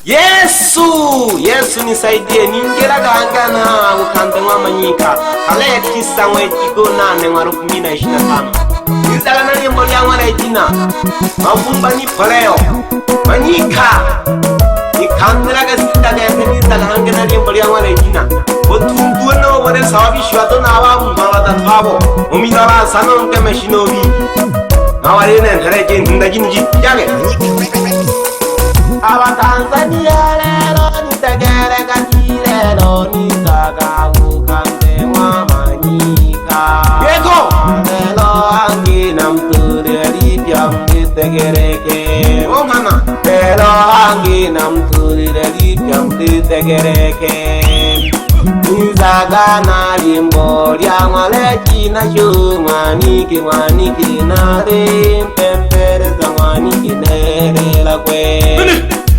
Yesu nisaidie ningera gangana ukande mwamanyika ale kisa mwejiko nane mwa 2025 nizala na nyimbo ya mwana jina mavumba ni poleo manyika nikandira gasita gete nizala hange na nyimbo ya mwana jina otunduwe no wale sawabishwa to na ababu mabata twabo umidala sano ngeme shinobi nawarene ntareje ndajinji yage aba Tanzania lero nitegere katirero nitaga ukande mwamanyika yego lero angina mtureri pya mtegereke omana lero angina mtureri pya mtegereke nizaga na limbo lya mwale jina shu mwaniki nare mpempereza mwaniki nerela kwe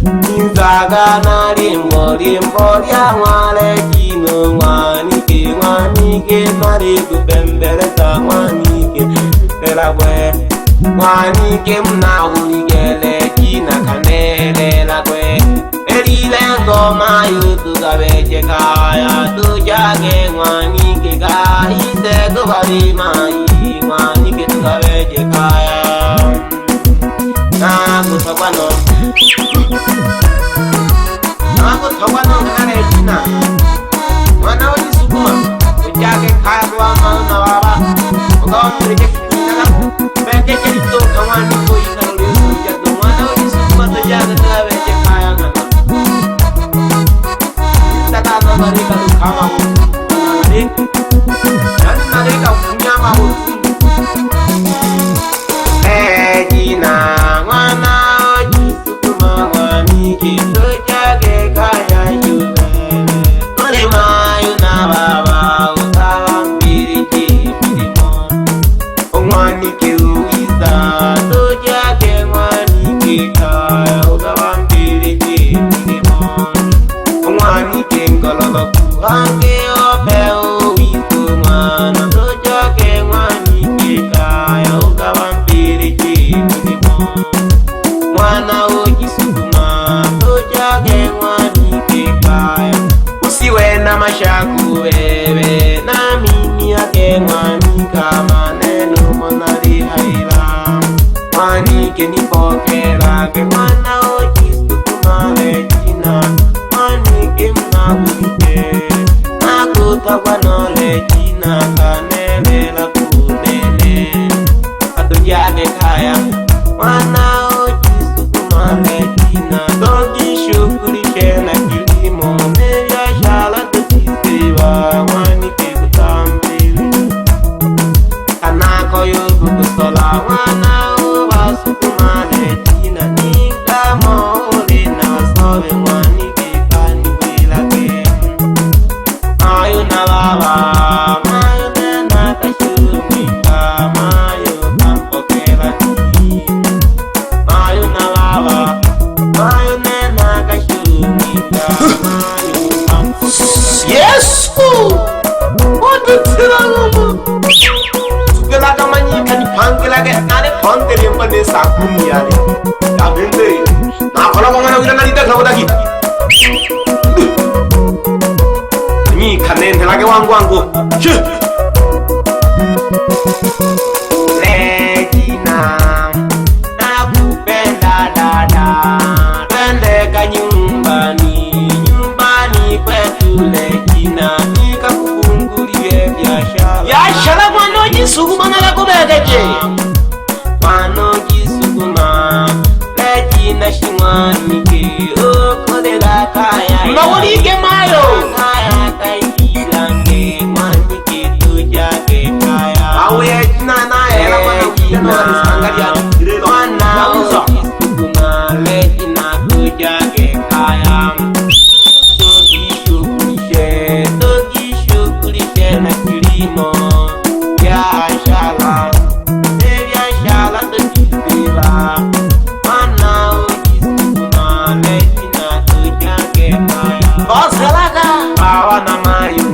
nizaga na limbo lya mwale jino mwaniki nare kupempereza mwaniki nerela kwe mwaniki mnauligele jina kanelela kwe elile ngoma yutu gabeje kaya tujage mwanike gaite kubarima mwanike tugabeje kaya na kutawano ngane jina mwana wani sukuma tujage kaya kwa mwana baba ukaonireke kitana beke kelito kamani koika uliyo jato mwana wani sukuma tujage tugabeje kaya ngana mereka kama dan mereka punya mau jina mwana jisukuma mwaniki tujage kaya yule ole mayu na baba utawambiri kipilimo mwaniki uiza tujage mwaniki kaya utawambiri kipilimo mwaniki ngololo kuhange opeo witu mwana tujage mwaniki kaya ukawambiri kipilimo mwana ujisukuma tujage mwaniki kaya usiwe na mashaku wewe na mimi yake mwanika maneno monari haila mwanike nipokera ke mwana ujisukuma lejina mwanike mnabunike nakutagwano lejina kanelela kunele atujage kaya mwana ujisukuma lejina tokishukulishe na kilimo nevyashala tukisiba mwanike kutambili kanako yuku kusola mwana ubasukuma lejina ningamole na wasobe mwanike kaniwilake mayu na baba mayu nena kashumika mayu kampokela mayu na baba mayu nena kashumika mayu kampokela Yesu odutiramu tukela kamanyika ni pangela ke nane pangele mbane sakumi yale yabende na kola mwana wila nalita kabodaki ni kanene lake wangu lejina nakupenda dada twende nyumbani kwetu lejina nikakufungulie biashara mwana jisukuma na kubegeje mwana jisukuma lejina shimwanike okolela kaya mawulike mayo kaya kailange mwanike tujage kaya awe jina naye la mwana angalia mwana jisukuma lejina tujage kaya tokishukulishe na kilimo biashara tukisiba mwana ujisukuma lejina tujage kaya oselaka bawa na mayu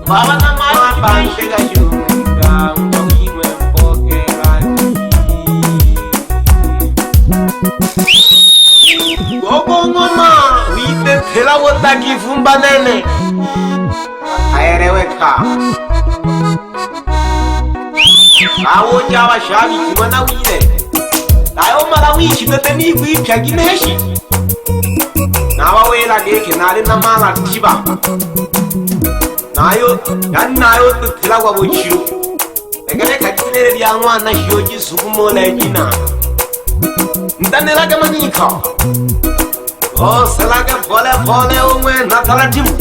mapandega shumika mtawimwe mpokelani gogo ngoma kila wota kifumba nene aereweka awo jawa shabi kimana wile nayo mara wichi tete ni kwipya gineshi nawa wela geke nale na mala tiba nayo yan nayo tukila kwa bochiru egere kakinere lya mwana shoji sukumo la jina ndanela ga manika o salaga pole pole umwe natala timu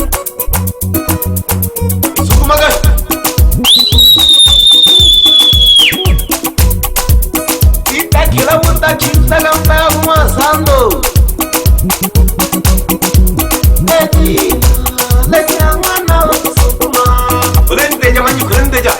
sukumaga ita kila wota chimsa gamba umasando eti lekya mwana sukuma kurendeja manyi kurendeja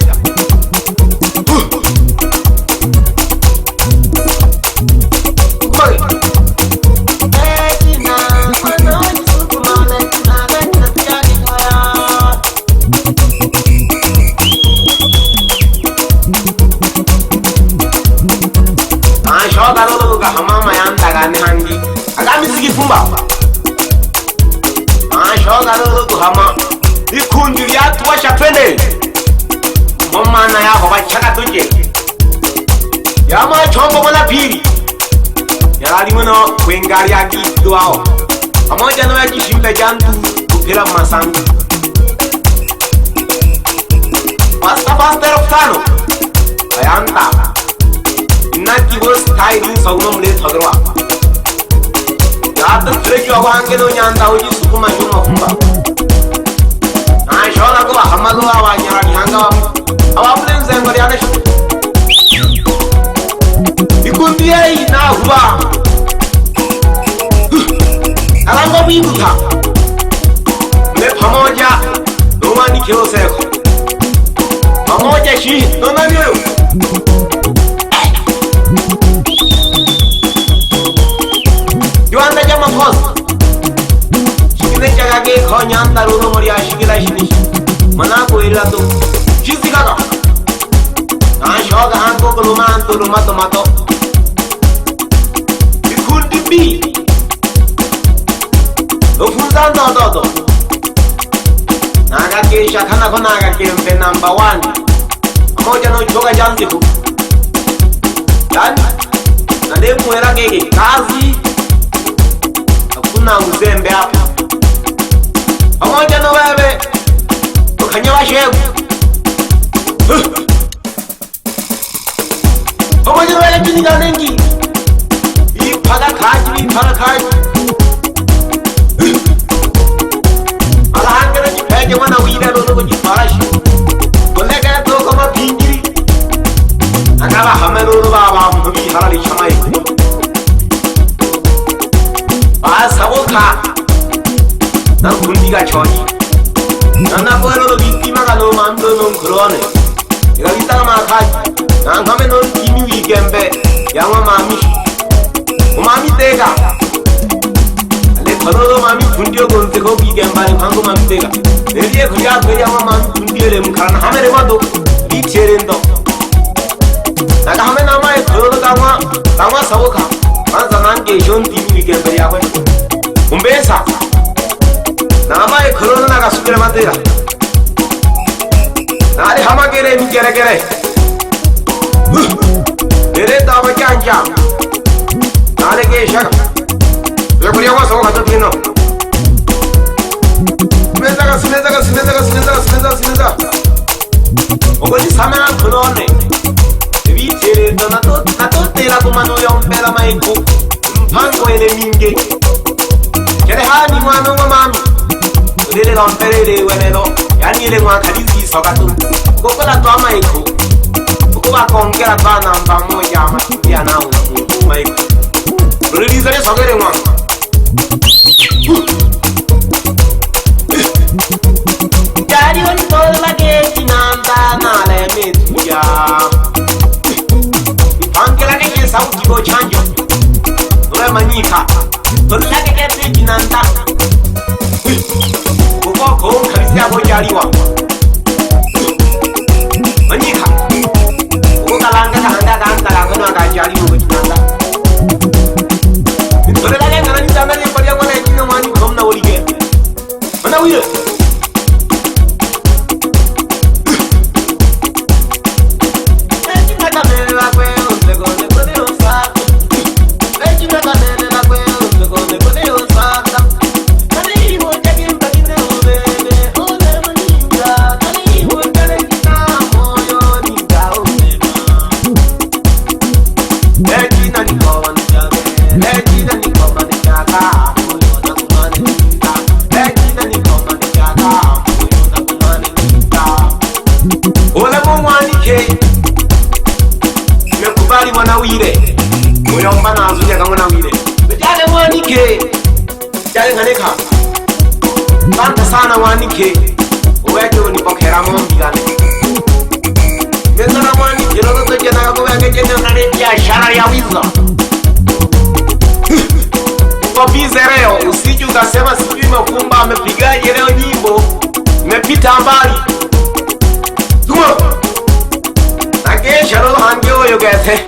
hamama yandaga ni hangi agami sigifumba shoga lolo kuhama ikundi lyatuwasha twende momana yako bachaka tuje yama chombo mwana pili yali mwana kwengali yakidwao pamoja na yakishimbe jantu kupira masangu pasta rofano ayanda inaki was tairi sauno mle thadrwa yata trejo wange no nyanda uji sukuma nyuma kumba shola ko hamalo awanyara nyanga awamle nzengo lyane ikumbia ina huwa alango bibuka le pamoja nomani kilo seko pamoja shi nonani wewe Yuanda jama kosa shikile chagage khonyanda runo moriya shikila shinishi manako irato shizikaga shoga hanko kulumanto lumato ikundi bi ofunza ndodo naga kesha kana konaga kembe number 1 amoja no choga jantiku yani nade muera gege kazi hakuna uzembe hapa pamoja na wewe ukanyawa shebu pamoja na wewe kinga nengi ipaga kaji ala hangara jipeje wana wida rono kujiparashi kolega to kama pingiri akaba hamero baba mbi halali chamai saboka na kundiga choni nana boero lo vittima kalo mando non krone ega vitama makaji na ngame non kimi wigembe yama mami tega ale khoro mami kundio gonte ko wigemba ni pango mami tega neriye khya khya yama mami kundio le mkhana hamere mado itherendo naga hame nama e khoro kama saboka manza nange jonti wigembe yakwe umbesa namaye korona nagasubira matera nari hamagere migeregere dere dama kyanja nari geshaga yekuriya waso katapino sineza ogoni samana korone bitere donato tera kumano yombera maiko mpango ele minge kere hani mwana wa mami lele lomperele wenelo yani ile mwa kalizi sokatu kokola to amaiko kokoba kongera bana mba moja amatia nao maiko release ile sogere mwa Dari on tola geti nanda na le metuya Angela ke sauti go chanjo Ore manika tola geti nanda Koko kalisia go jariwa Manika Koko kalanga kanga kono ga jariwa go nanda Tola geti nanda ni tanga ni palia ngone kino mani komna orige Kare Haneka Santa Sana Wanike Uweke unipokera mombi gani Mezana Wanike Roto jena kuweke jena Naretia shara ya wiza Kopize leo usiju ukasema sijui Mafumba amepigaje leo nyimbo imepita mbali Tumo Nakesha roho hangyo yogete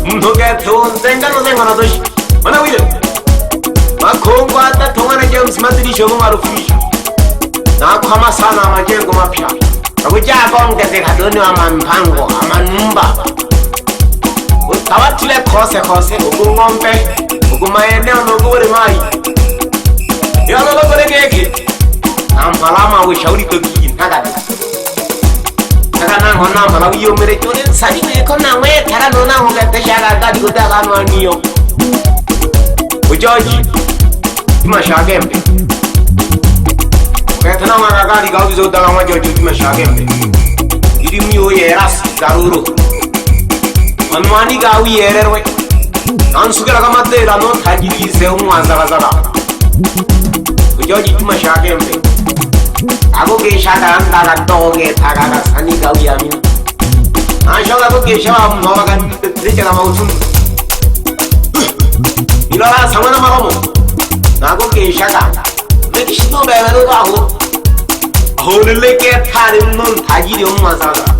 Mnogete Nzenga doshi Mana wile Makongo hata tongana James madirisho kumarufisha Na kwa sana majengo mapya Nakujako mkete kadoni wa mampango Amanumba Utawatile kose Ugu ngombe Ugu maeneo nogore mai Yalolo keke Nampalama ushauri toki Nagadi Nagana hona mpala wiyo mere chole Sari weko na we Tara nona hongete shaka Gadi kutaka nwaniyo Ujoji Tima shagembe Kete na wana gadi Gauzi utaka wajoji Tima shagembe Iri miyo yeras Garuro Manwani gawi yererwe Nansukira kama tera no tajirize umwanzagazaga Ujoji Tima shagembe Ako keshaka andaga doge Tagaga sani gawi amina Anshoga ako keshawa Mwaga Niche kama utundu Ilola samana maromo Nako keshaka Mekishito bebe aho Holileke tari non tajiri umwanzagazaga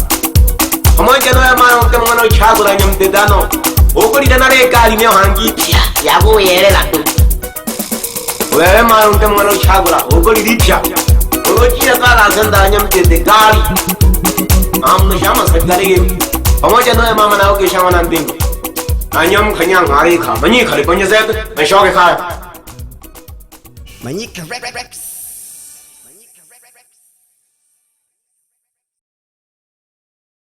Hamoja no ya mano ke mwana chagura nyamte dano Okori danare kali ne hangi pia Yago yere lato Wewe mano ke mwana chagura okori ripya Ochi ya kala senda nyamte de kali Amno shama sakare Hamoja no ya mama na oke shama nandingo Anyam kanyang hari ka Manyi khali panya zayat Manshoke kaya Manyika Rex